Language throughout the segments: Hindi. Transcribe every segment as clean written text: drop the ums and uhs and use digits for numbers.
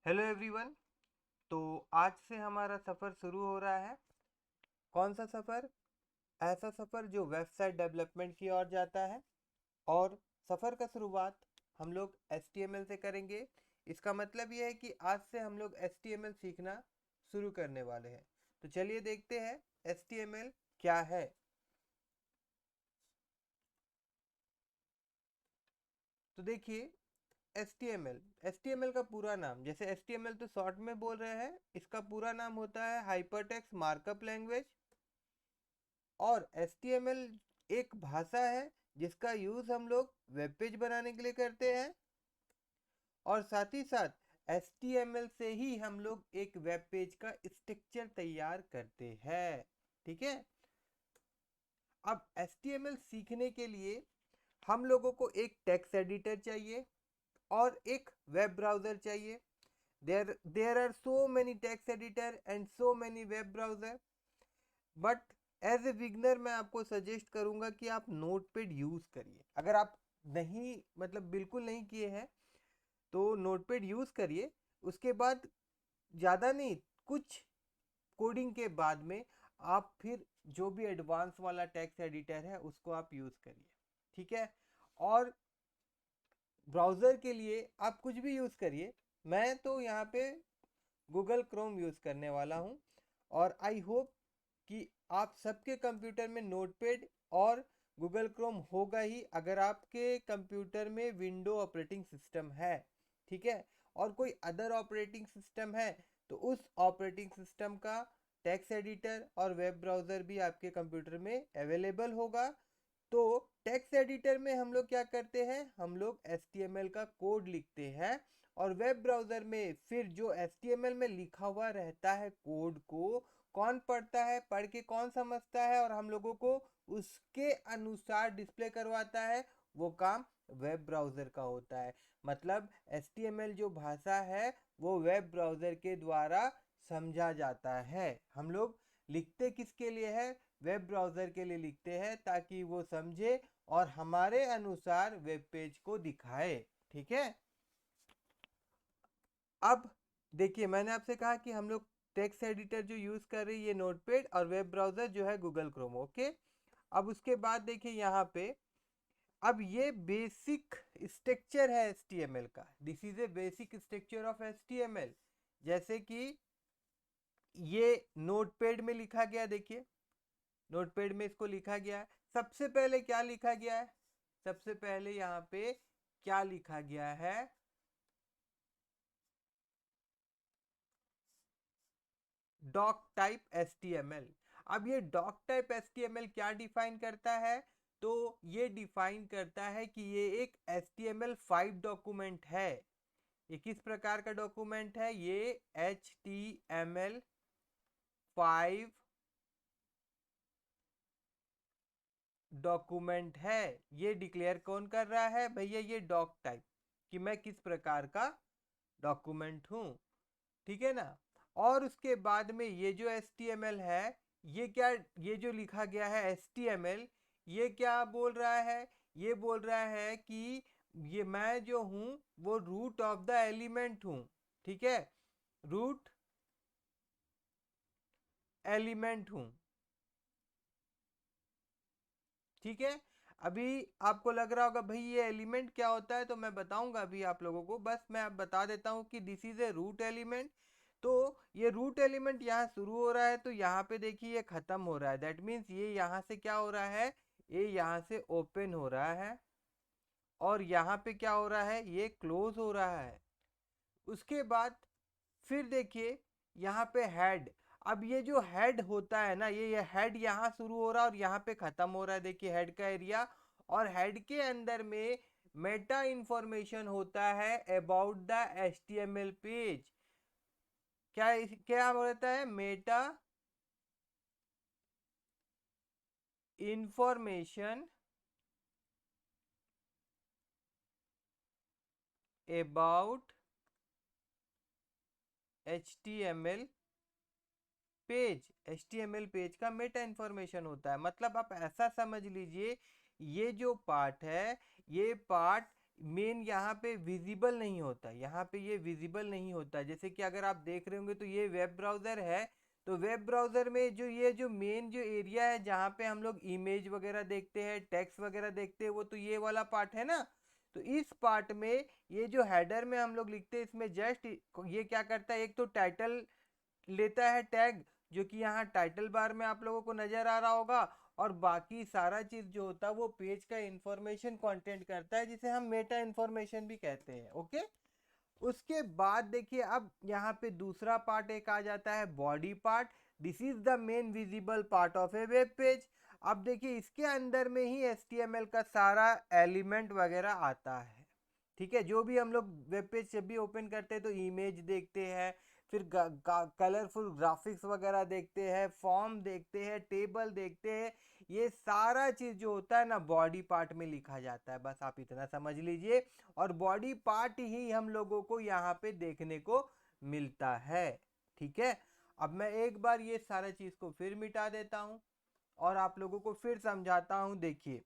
Hello everyone. तो आज से हमारा सफ़र शुरू हो रहा है। कौन सा सफ़र? ऐसा सफ़र जो वेबसाइट डेवलपमेंट की ओर जाता है। और सफ़र का शुरुआत हम लोग HTML से करेंगे। इसका मतलब ये है कि आज से हम लोग HTML सीखना शुरू करने वाले हैं। तो चलिए देखते हैं HTML क्या है। तो देखिए, एच टी एम एल का पूरा नाम, जैसे HTML तो शॉर्ट में बोल रहे हैं, इसका पूरा नाम होता है हाइपरटेक्स्ट मार्कअप लैंग्वेज। और HTML एक भाषा है जिसका यूज़ हम लोग वेब पेज बनाने के लिए करते हैं। और साथ ही साथ HTML से ही हम लोग एक वेब पेज का स्ट्रक्चर तैयार करते हैं। ठीक है। अब HTML सीखने के लिए हम लोगों को एक टेक्स्ट एडिटर चाहिए और एक वेब ब्राउज़र चाहिए। There are so many text editor and so many web browser, but as a beginner मैं आपको सजेस्ट करूंगा कि आप नोटपैड यूज़ करिए। अगर आप नहीं, मतलब बिल्कुल नहीं किए हैं, तो नोटपैड यूज़ करिए। उसके बाद ज़्यादा नहीं, कुछ कोडिंग के बाद में आप फिर जो भी एडवांस वाला टेक्स्ट एडिटर है उसको आप यूज़ करिए। ठीक है। और ब्राउज़र के लिए आप कुछ भी यूज़ करिए। मैं तो यहाँ पे गूगल क्रोम यूज़ करने वाला हूँ। और आई होप कि आप सबके कंप्यूटर में नोटपैड और गूगल क्रोम होगा ही, अगर आपके कंप्यूटर में विंडो ऑपरेटिंग सिस्टम है। ठीक है। और कोई अदर ऑपरेटिंग सिस्टम है तो उस ऑपरेटिंग सिस्टम का टेक्स्ट एडिटर और वेब ब्राउज़र भी आपके कंप्यूटर में अवेलेबल होगा। तो टेक्स्ट एडिटर में हम लोग क्या करते हैं, हम लोग HTML का कोड लिखते हैं। और वेब ब्राउज़र में फिर जो HTML में लिखा हुआ रहता है कोड को कौन पढ़ता है, पढ़ के कौन समझता है और हम लोगों को उसके अनुसार डिस्प्ले करवाता है, वो काम वेब ब्राउज़र का होता है। मतलब HTML जो भाषा है वो वेब ब्राउज़र के द्वारा समझा जाता है। हम लोग लिखते किसके लिए है? वेब ब्राउज़र के लिए लिखते हैं, ताकि वो समझे और हमारे अनुसार वेब पेज को दिखाए। ठीक है। अब देखिए, मैंने आपसे कहा कि हम लोग टेक्स्ट एडिटर जो यूज़ कर रही है ये नोटपैड, और वेब ब्राउज़र जो है गूगल क्रोम। ओके। अब उसके बाद देखिए यहाँ पे, अब ये बेसिक स्ट्रक्चर है HTML का। This is A basic structure of HTML। जैसे कि ये नोटपैड में लिखा गया, देखिए नोटपैड में इसको लिखा गया है। सबसे पहले क्या लिखा गया है? सबसे पहले यहाँ पे क्या लिखा गया है? Doctype HTML। अब ये डॉक टाइप HTML क्या डिफाइन करता है? तो ये डिफाइन करता है कि ये एक HTML5 डॉक्यूमेंट है। ये किस प्रकार का डॉक्यूमेंट है? ये HTML5 डॉक्यूमेंट है। ये डिक्लेयर कौन कर रहा है भैया? ये डॉक टाइप, कि मैं किस प्रकार का डॉक्यूमेंट हूँ। ठीक है ना। और उसके बाद में ये जो HTML है, ये क्या, ये जो लिखा गया है HTML, ये क्या बोल रहा है? ये बोल रहा है कि ये मैं जो हूँ वो रूट ऑफ द एलिमेंट हूँ। ठीक है। रूट एलिमेंट हूँ। ठीक है। अभी आपको लग रहा होगा भाई ये एलिमेंट क्या होता है, तो मैं बताऊंगा अभी आप लोगों को। बस मैं आप बता देता हूँ कि this is a root element. तो ये रूट एलिमेंट यहाँ शुरू हो रहा है, तो यहाँ पे देखिए ये खत्म हो रहा है। दैट मीन्स ये यहाँ से क्या हो रहा है? ये यहाँ से ओपन हो रहा है। और यहाँ पे क्या हो रहा है? ये क्लोज हो रहा है। उसके बाद फिर देखिए यहाँ पे हेड। अब ये जो हेड होता है ना, ये हेड यहाँ शुरू हो रहा है और यहाँ पे खत्म हो रहा है। देखिए हेड का एरिया। और हेड के अंदर में मेटा इंफॉर्मेशन होता है अबाउट द HTML पेज। क्या क्या होता है? Meta information about HTML page. HTML page का मेटा इंफॉर्मेशन होता है। मतलब आप ऐसा समझ लीजिए, ये जो पार्ट है, ये पार्ट मेन यहाँ पे विजिबल नहीं होता, यहाँ पे ये विजिबल नहीं होता। जैसे कि अगर आप देख रहे होंगे तो ये वेब ब्राउज़र है, तो वेब ब्राउज़र में जो ये जो मेन जो एरिया है जहाँ पे हम लोग इमेज वगैरह देखते हैं, टेक्स्ट वगैरह देखते हैं, वो तो ये वाला पार्ट है ना। तो इस पार्ट में ये जो हेडर में हम लोग लिखते हैं, इसमें जस्ट ये क्या करता है, एक तो टाइटल लेता है टैग, जो कि यहाँ टाइटल बार में आप लोगों को नजर आ रहा होगा, और बाकी सारा चीज जो होता है वो पेज का इंफॉर्मेशन कंटेंट करता है, जिसे हम मेटा इंफॉर्मेशन भी कहते हैं। ओके, उसके बाद देखिए अब यहाँ पे दूसरा पार्ट एक आ जाता है, body part. This is the main visible part of A web page. अब देखिए इसके अंदर में ही HTML का सारा एलिमेंट वगैरह आता है। ठीक है, जो भी हम लोग वेब पेज जब भी ओपन करते हैं तो इमेज देखते हैं, फिर कलरफुल ग्राफिक्स वगैरह देखते हैं, फॉर्म देखते हैं, टेबल देखते हैं। ये सारा चीज जो होता है ना बॉडी पार्ट में लिखा जाता है, बस आप इतना समझ लीजिए। और बॉडी पार्ट ही हम लोगों को यहाँ पे देखने को मिलता है। ठीक है, अब मैं एक बार ये सारा चीज को फिर मिटा देता हूँ और आप लोगों को फिर समझाता हूँ। देखिए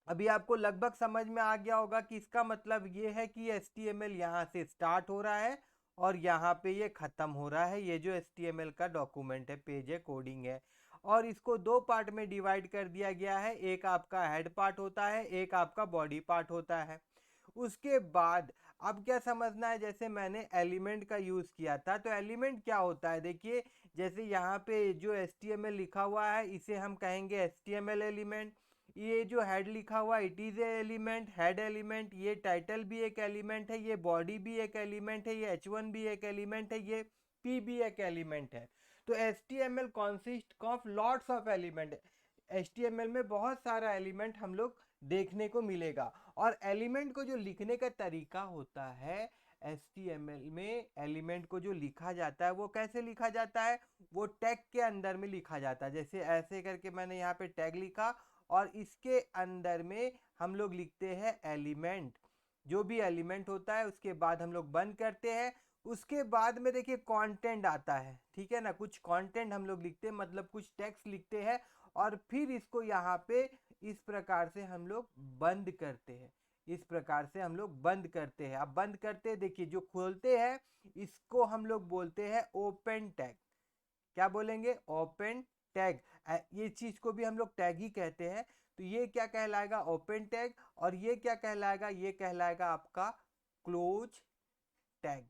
अभी आपको लगभग समझ में आ गया होगा कि इसका मतलब ये है कि HTML यहाँ से स्टार्ट हो रहा है और यहाँ पे ये खत्म हो रहा है। ये जो HTML का डॉक्यूमेंट है, पेज है, कोडिंग है, और इसको दो पार्ट में डिवाइड कर दिया गया है। एक आपका हेड पार्ट होता है, एक आपका बॉडी पार्ट होता है। उसके बाद अब क्या समझना है, जैसे मैंने एलिमेंट का यूज किया था, तो एलिमेंट क्या होता है, देखिए जैसे यहाँ पे जो HTML लिखा हुआ है इसे हम कहेंगे HTML एलिमेंट। ये जो हेड लिखा हुआ it is a element, head element. ये टाइटल भी एक एलिमेंट है, ये बॉडी भी एक एलिमेंट है, ये H1 भी एक एलिमेंट है, ये P भी एक एलिमेंट है। तो HTML consist of lots of element. HTML में बहुत सारा एलिमेंट हम लोग देखने को मिलेगा। और एलिमेंट को जो लिखने का तरीका होता है, HTML में एलिमेंट को जो लिखा जाता है वो कैसे लिखा जाता है, वो टैग के अंदर में लिखा जाता है। जैसे ऐसे करके मैंने यहाँ पे टैग लिखा और इसके अंदर में हम लोग लिखते हैं एलिमेंट। जो भी एलिमेंट होता है उसके बाद हम लोग बंद करते हैं। उसके बाद में देखिए कंटेंट आता है, ठीक है ना, कुछ कंटेंट हम लोग लिखते हैं, मतलब कुछ टेक्स्ट लिखते हैं, और फिर इसको यहाँ पे इस प्रकार से हम लोग बंद करते हैं। इस प्रकार से हम लोग बंद करते हैं। अब बंद करते हैं, देखिए जो खोलते हैं इसको हम लोग बोलते हैं ओपन टैग। क्या बोलेंगे, ओपन टैग। ये चीज को भी हम लोग टैग ही कहते हैं। तो ये क्या कहलाएगा, ओपन टैग। और ये क्या कहलाएगा, ये कहलाएगा आपका क्लोज टैग।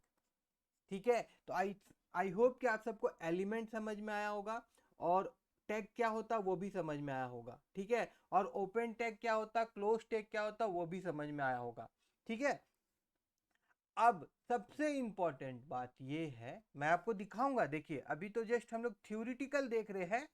ठीक है, तो आई आई होप कि आप सबको एलिमेंट समझ में आया होगा, और टैग क्या होता वो भी समझ में आया होगा। ठीक है, और ओपन टैग क्या होता, क्लोज टैग क्या होता, वो भी समझ में आया होगा। ठीक है, अब सबसे इंपॉर्टेंट बात ये है, मैं आपको दिखाऊंगा। देखिए अभी तो जस्ट हम लोग थ्योरेटिकल देख रहे हैं,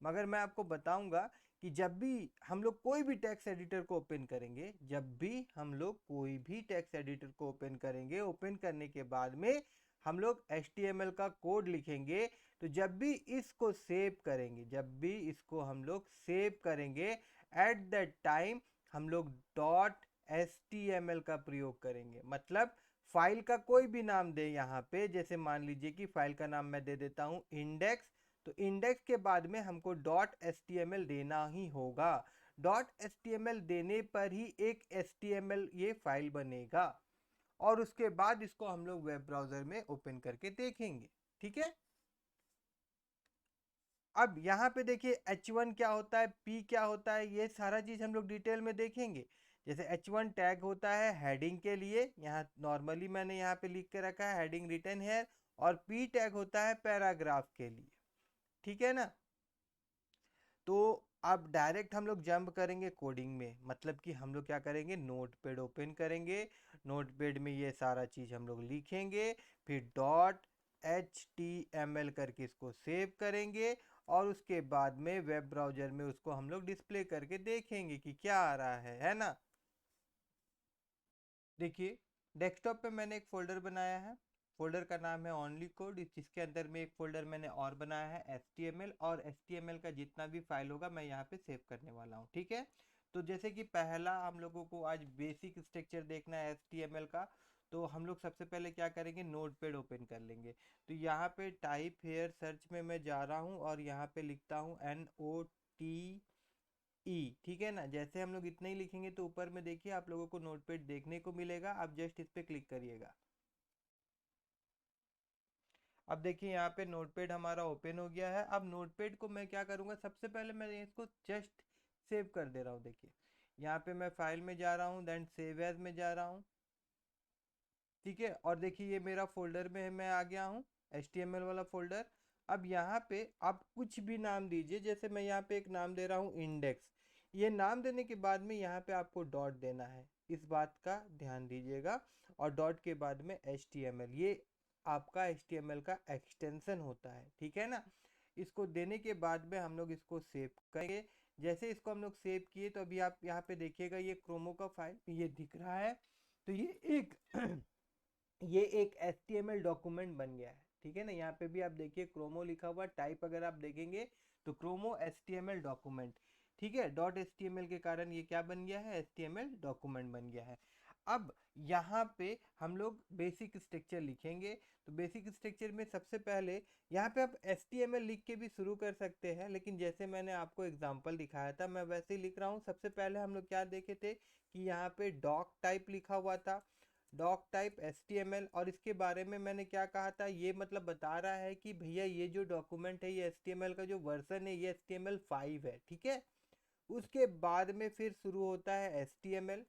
मगर मैं आपको बताऊंगा कि जब भी हम लोग कोई भी टेक्स्ट एडिटर को ओपन करेंगे, जब भी हम लोग कोई भी टेक्स्ट एडिटर को ओपन करेंगे, ओपन करने के बाद में हम लोग HTML का कोड लिखेंगे, तो जब भी इसको सेव करेंगे, जब भी इसको हम लोग सेव करेंगे, एट द टाइम हम लोग .html का प्रयोग करेंगे। मतलब फाइल का कोई भी नाम दे यहाँ पे, जैसे मान लीजिए कि फाइल का नाम मैं दे देता हूँ इंडेक्स, तो इंडेक्स के बाद में हमको .html देना ही होगा। .html देने पर ही एक HTML ये फाइल बनेगा, और उसके बाद इसको हम लोग वेब ब्राउजर में ओपन करके देखेंगे। ठीक है, अब यहाँ पे देखिए H1 क्या होता है, P क्या होता है, ये सारा चीज हम लोग डिटेल में देखेंगे। जैसे H1 टैग होता है हेडिंग के लिए, यहाँ नॉर्मली मैंने यहाँ पे लिख के रखा है हेडिंग रिटन है, और P टैग होता है पैराग्राफ के लिए। ठीक है ना, तो अब डायरेक्ट हम लोग जंप करेंगे कोडिंग में। मतलब कि हम लोग क्या करेंगे, नोटपैड ओपन करेंगे, नोटपैड में ये सारा चीज हम लोग लिखेंगे, फिर .html करके इसको सेव करेंगे, और उसके बाद में वेब ब्राउजर में उसको हम लोग डिस्प्ले करके देखेंगे कि क्या आ रहा है ना। देखिए डेस्कटॉप पे मैंने एक फोल्डर बनाया है, फोल्डर का नाम है ओनली कोड, जिसके अंदर में एक फोल्डर मैंने और बनाया है HTML, और HTML का जितना भी फाइल होगा मैं यहाँ पे सेव करने वाला हूँ। ठीक है, तो जैसे कि पहला हम लोगों को आज बेसिक स्ट्रक्चर देखना है HTML का, तो हम लोग सबसे पहले क्या करेंगे, नोटपैड ओपन कर लेंगे। तो यहाँ पे टाइप हेयर सर्च में मैं जा रहा हूँ और यहाँ पे लिखता हूँ NOT ई, ठीक है ना। जैसे हम लोग इतना ही लिखेंगे तो ऊपर में देखिए आप लोगों को नोटपैड देखने को मिलेगा, आप जस्ट इस पे क्लिक करिएगा। अब देखिए यहाँ पे नोटपैड हमारा ओपन हो गया है। अब नोटपैड को मैं क्या करूँगा, सबसे पहले मैं इसको जस्ट सेव कर दे रहा हूँ। देखिए यहाँ पे मैं फाइल में जा रहा हूँ, देन सेव एज में जा रहा हूँ, ठीक है। और देखिए ये मेरा फोल्डर में है, मैं आ गया हूँ HTML वाला फोल्डर। अब यहाँ पे आप कुछ भी नाम दीजिए, जैसे मैं यहाँ पे एक नाम दे रहा हूँ इंडेक्स। ये नाम देने के बाद में यहाँ पे आपको डॉट देना है, इस बात का ध्यान दीजिएगा। और डॉट के बाद में HTML, ये आपका HTML का एक्सटेंशन होता है, ठीक है ना। इसको देने के बाद में हम लोग इसको सेव करेंगे। जैसे इसको हम लोग सेव किए तो अभी आप यहाँ पे देखिएगा ये क्रोमो का फाइल ये दिख रहा है। तो ये एक ये एक HTML डॉक्यूमेंट बन गया है, ठीक है ना। यहाँ पे भी आप देखिए क्रोमो लिखा हुआ, टाइप अगर आप देखेंगे तो क्रोमो HTML डॉक्यूमेंट, ठीक है। डॉट HTML के कारण ये क्या बन गया है, HTML डॉक्यूमेंट बन गया है। अब यहाँ पे हम लोग बेसिक स्ट्रक्चर लिखेंगे। तो बेसिक स्ट्रक्चर में सबसे पहले यहाँ पे आप HTML लिख के भी शुरू कर सकते हैं, लेकिन जैसे मैंने आपको एग्जांपल दिखाया था मैं वैसे ही लिख रहा हूँ। सबसे पहले हम लोग क्या देखे थे कि यहाँ पे डॉक टाइप लिखा हुआ था, डॉक टाइप HTML। और इसके बारे में मैंने क्या कहा था, ये मतलब बता रहा है कि भैया ये जो डॉक्यूमेंट है, ये HTML का जो वर्जन है ये HTML5 है, ठीक है। उसके बाद में फिर शुरू होता है HTML।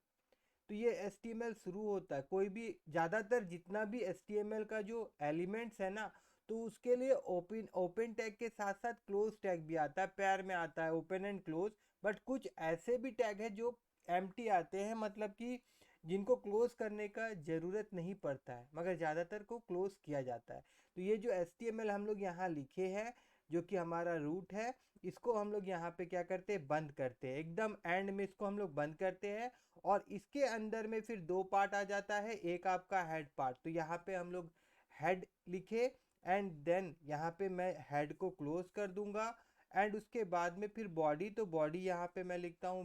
तो ये HTML शुरू होता है, कोई भी ज़्यादातर जितना भी HTML का जो एलिमेंट्स है ना, तो उसके लिए ओपन टैग के साथ साथ क्लोज टैग भी आता है, पैर में आता है ओपन एंड क्लोज। बट कुछ ऐसे भी टैग है जो एम्प्टी आते हैं, मतलब कि जिनको क्लोज करने का ज़रूरत नहीं पड़ता है, मगर ज़्यादातर को क्लोज किया जाता है। तो ये जो HTML हम लोग यहाँ लिखे हैं, जो कि हमारा रूट है, इसको हम लोग यहाँ पे क्या करते हैं, बंद करते हैं, एकदम एंड में इसको हम लोग बंद करते हैं। और इसके अंदर में फिर दो पार्ट आ जाता है, एक आपका हेड पार्ट। तो यहाँ पे हम लोग हेड लिखे, एंड देन यहाँ पे मैं हेड को क्लोज कर दूंगा। एंड उसके बाद में फिर बॉडी, तो बॉडी यहाँ पे मैं लिखता हूँ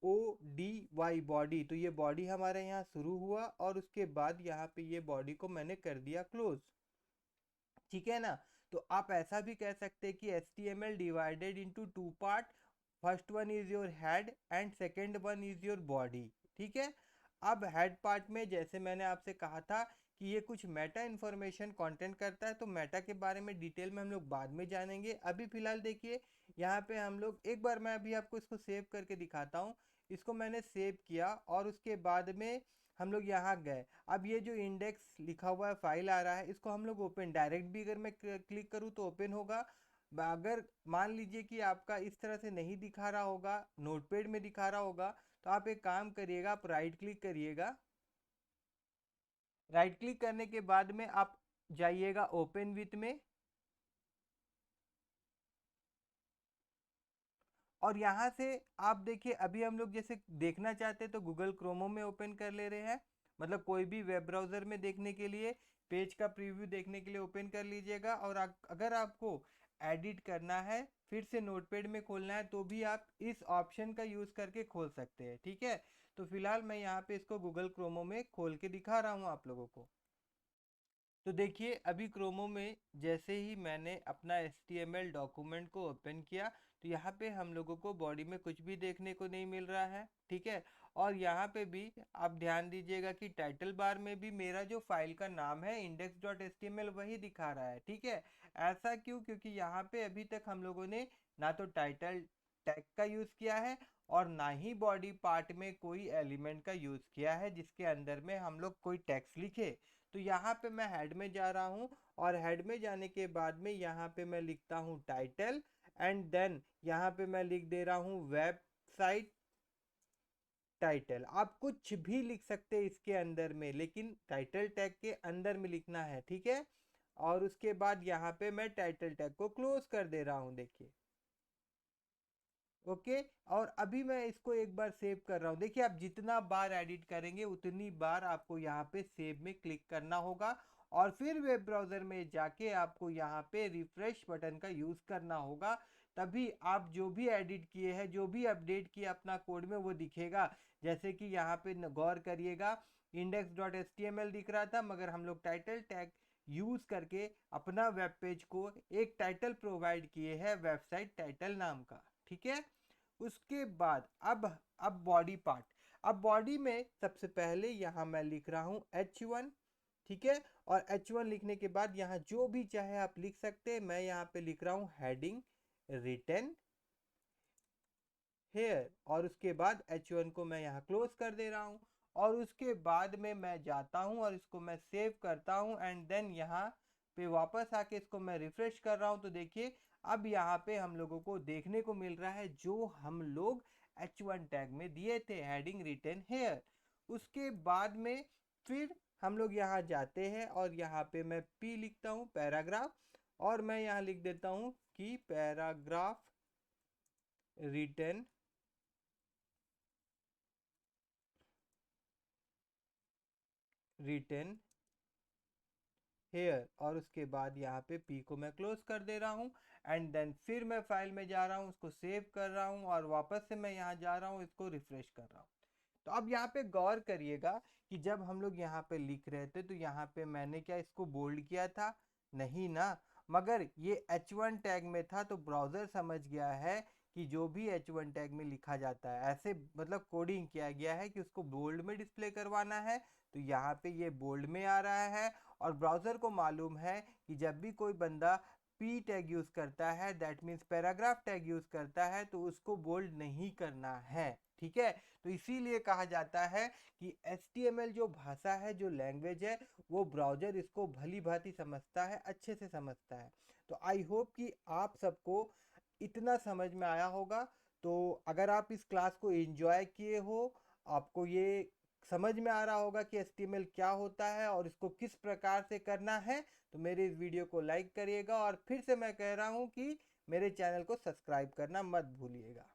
BODY बॉडी। तो ये बॉडी हमारे यहाँ शुरू हुआ और उसके बाद यहाँ पे ये बॉडी को मैंने कर दिया क्लोज, ठीक है ना। तो आप ऐसा भी कह सकते हैं कि HTML divided into two part, first one is your head and second one is your body, ठीक है। अब हेड पार्ट में जैसे मैंने आपसे कहा था कि ये कुछ मेटा इन्फॉर्मेशन कंटेंट करता है, तो मेटा के बारे में डिटेल में हम लोग बाद में जानेंगे। अभी फिलहाल देखिए यहाँ पे हम लोग एक बार मैं अभी आपको इसको सेव करके दिखाता हूँ। इसको मैंने सेव किया और उसके बाद में हम लोग यहाँ गए। अब ये जो इंडेक्स लिखा हुआ है फाइल आ रहा है, इसको हम लोग ओपन डायरेक्ट भी अगर मैं क्लिक करूँ तो ओपन होगा। अगर मान लीजिए कि आपका इस तरह से नहीं दिखा रहा होगा, नोटपैड में दिखा रहा होगा, तो आप एक काम करिएगा, आप राइट क्लिक करिएगा। राइट क्लिक करने के बाद में आप जाइएगा ओपन विथ में, और यहाँ से आप देखिए अभी हम लोग जैसे देखना चाहते हैं तो गूगल क्रोमो में ओपन कर ले रहे हैं, मतलब कोई भी वेब ब्राउज़र में देखने के लिए, पेज का प्रीव्यू देखने के लिए ओपन कर लीजिएगा। और अगर आपको एडिट करना है, फिर से नोटपैड में खोलना है, तो भी आप इस ऑप्शन का यूज़ करके खोल सकते हैं, ठीक है। तो फिलहाल मैं यहाँ पे इसको गूगल क्रोमो में खोल के दिखा रहा हूँ आप लोगों को। तो देखिए अभी क्रोमो में जैसे ही मैंने अपना HTML डॉक्यूमेंट को ओपन किया, तो यहाँ पे हम लोगों को बॉडी में कुछ भी देखने को नहीं मिल रहा है, ठीक है। और यहाँ पे भी आप ध्यान दीजिएगा कि टाइटल बार में भी मेरा जो फाइल का नाम है index.html वही दिखा रहा है, ठीक है। ऐसा क्यों, क्योंकि यहाँ पे अभी तक हम लोगों ने ना तो टाइटल टैग का यूज़ किया है और ना ही बॉडी पार्ट में कोई एलिमेंट का यूज़ किया है जिसके अंदर में हम लोग कोई टेक्स्ट लिखे। तो यहाँ पे मैं हेड में जा रहा हूँ, और हेड में जाने के बाद में यहाँ पे मैं लिखता हूँ टाइटल, एंड देन यहाँ पे मैं लिख दे रहा हूँ वेबसाइट टाइटल। आप कुछ भी लिख सकते हैं इसके अंदर में, लेकिन टाइटल टैग के अंदर में लिखना है, ठीक है। और उसके बाद यहाँ पे मैं टाइटल टैग को क्लोज कर दे रहा हूँ, देखिए ओके। और अभी मैं इसको एक बार सेव कर रहा हूँ। देखिए आप जितना बार एडिट करेंगे उतनी बार आपको यहाँ पे सेव में क्लिक करना होगा, और फिर वेब ब्राउज़र में जाके आपको यहाँ पे रिफ्रेश बटन का यूज़ करना होगा। तभी आप जो भी एडिट किए हैं, जो भी अपडेट किए अपना कोड में, वो दिखेगा। जैसे कि यहाँ पे गौर करिएगा, index.html दिख रहा था, मगर हम लोग टाइटल टैग यूज़ करके अपना वेब पेज को एक टाइटल प्रोवाइड किए हैं, वेबसाइट टाइटल नाम का, ठीक है। उसके बाद अब बॉडी पार्ट। अब बॉडी में सबसे पहले यहाँ मैं लिख रहा हूँ H1, ठीक है। और H1 लिखने के बाद यहाँ जो भी चाहे आप लिख सकते हैं। मैं यहाँ पे लिख रहा हूँ हेडिंग रिटन हेयर, और उसके बाद H1 को मैं यहाँ क्लोज कर दे रहा हूँ। और उसके बाद में मैं जाता हूँ और इसको मैं सेव करता हूँ, एंड देन यहाँ पे वापस आके इसको मैं रिफ्रेश कर रहा हूँ। तो देखिए अब यहाँ पे हम लोगों को देखने को मिल रहा है जो हम लोग H1 टैग में दिए थे, हेडिंग रिटन हेयर। उसके बाद में फिर हम लोग यहाँ जाते हैं और यहाँ पे मैं P लिखता हूँ, पैराग्राफ, और मैं यहाँ लिख देता हूँ कि पैराग्राफ रिटन हेयर, और उसके बाद यहाँ पे P को मैं क्लोज कर दे रहा हूँ। एंड देन फिर मैं फाइल में जा रहा हूँ, उसको सेव कर रहा हूँ, और वापस से मैं यहाँ जा रहा हूँ, इसको रिफ्रेश कर रहा हूँ। तो अब यहाँ पे गौर करिएगा कि जब हम लोग यहाँ पे लिख रहे थे तो यहाँ पे मैंने क्या इसको बोल्ड किया था? नहीं ना। मगर ये H1 टैग में था तो ब्राउज़र समझ गया है कि जो भी H1 टैग में लिखा जाता है, ऐसे मतलब कोडिंग किया गया है कि उसको बोल्ड में डिस्प्ले करवाना है, तो यहाँ पे ये बोल्ड में आ रहा है। और ब्राउज़र को मालूम है कि जब भी कोई बंदा P टैग यूज़ करता है, that means paragraph tag use करता है, तो उसको बोल्ड नहीं करना है, ठीक है। तो इसीलिए कहा जाता है कि HTML जो भाषा है, जो लैंग्वेज है, वो ब्राउज़र इसको भली भांति समझता है, अच्छे से समझता है। तो आई होप कि आप सबको इतना समझ में आया होगा। तो अगर आप इस क्लास को एंजॉय किए हो, आपको ये समझ में आ रहा होगा कि HTML क्या होता है और इसको किस प्रकार से करना है, तो मेरे इस वीडियो को लाइक करिएगा। और फिर से मैं कह रहा हूँ कि मेरे चैनल को सब्सक्राइब करना मत भूलिएगा।